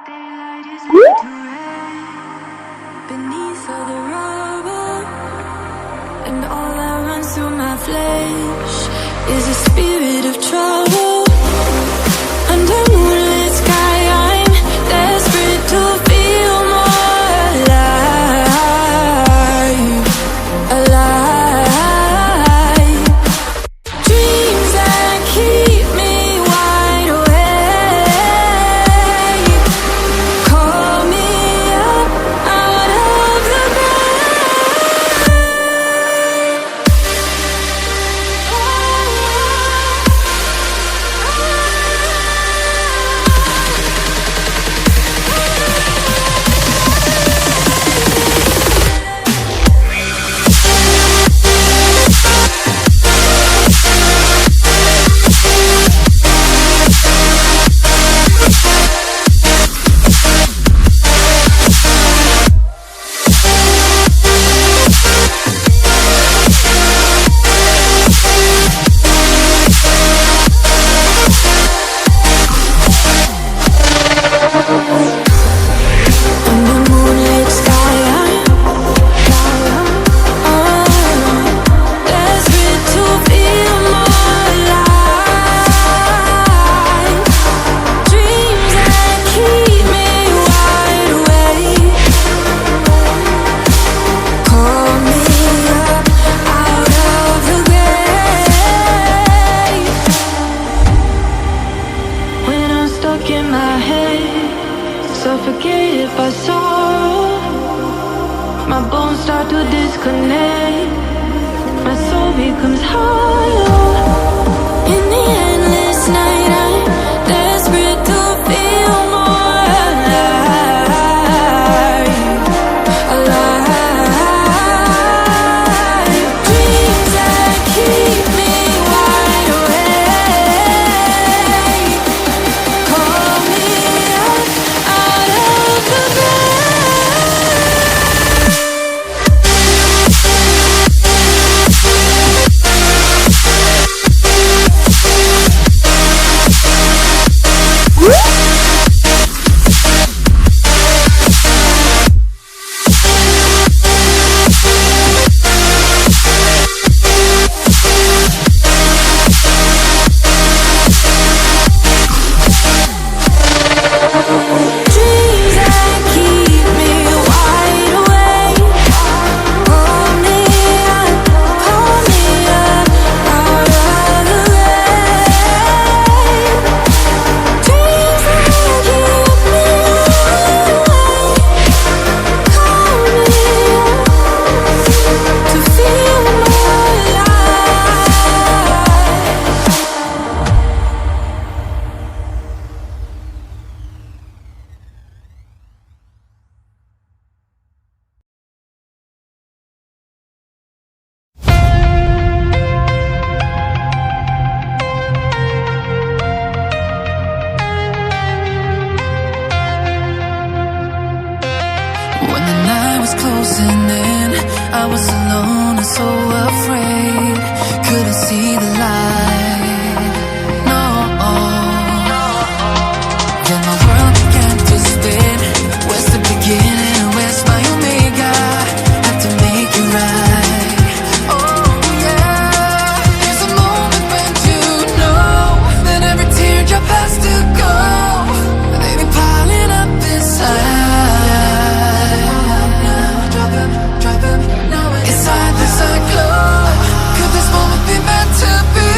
Daylight is made to red beneath all the rubble, and all that runs through my flesh is a spirit of trouble. Under moonlit sky, I'm desperate to feel more alive, alive. Dreams that keep me wide awake, call me up out of the in my head, suffocated by sorrow. My bones start to disconnect, my soul becomes hollow. In the endless night, I'm desperate to feel more alive, alive. Dreams that keep me wide awake, call me up out of the closing in, I was alone and so afraid, couldn't see the light, no. Then my world began to spin, where's the beginning and where's my omega, had to make it right. Oh yeah, there's a moment when you know that every teardrop has to go, they be piling up inside. Inside this glow, could this moment be meant to be?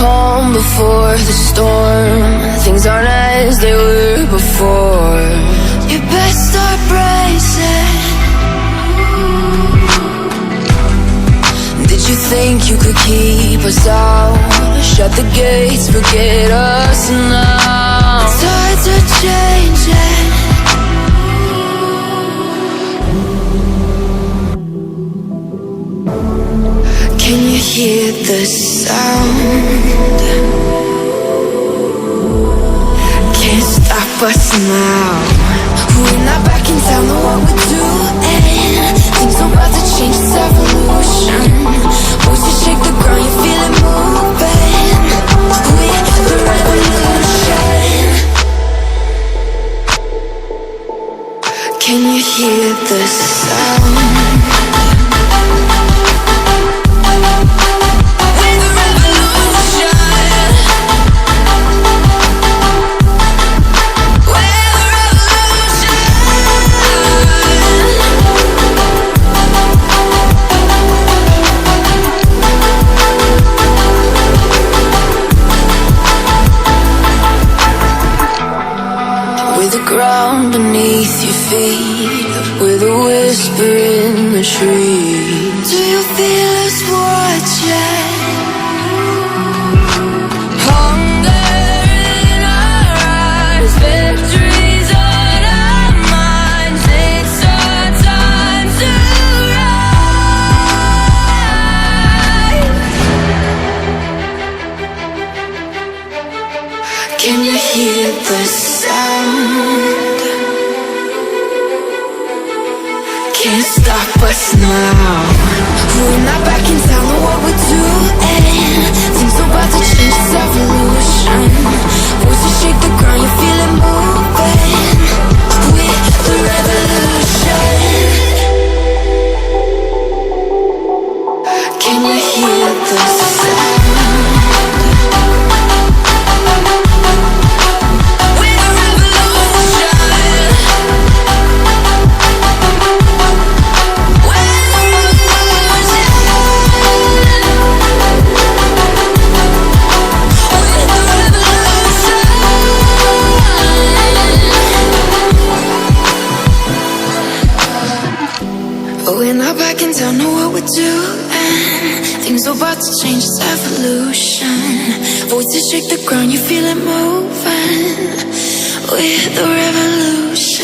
calm before the storm. Things aren't as they were before. You best start bracing. Did you think you could keep us out? Shut the gates, forget us now. Tides are changing. Can you hear the sound? Can't stop us now. We're not back in town, know what we're doing. Things are about to change, it's evolution. Voices shake the ground, you feel it moving. We're the revolution. Can you hear the sound? Ground beneath your feet, with a whisper in the trees. Do you feel us watching? Hunger in our eyes, victories on our minds. It's our time to rise. Can you hear the sound? Can't stop us now. We're not back in town, know what we're doing. Things are about to change, it's evolution. Voices shake the ground, you feel it moving. We're the revolution. Can you hear the sound? We're not back in town, know what we're doing. Things are about to change, it's evolution. Voices shake the ground, you feel it moving. We're the revolution.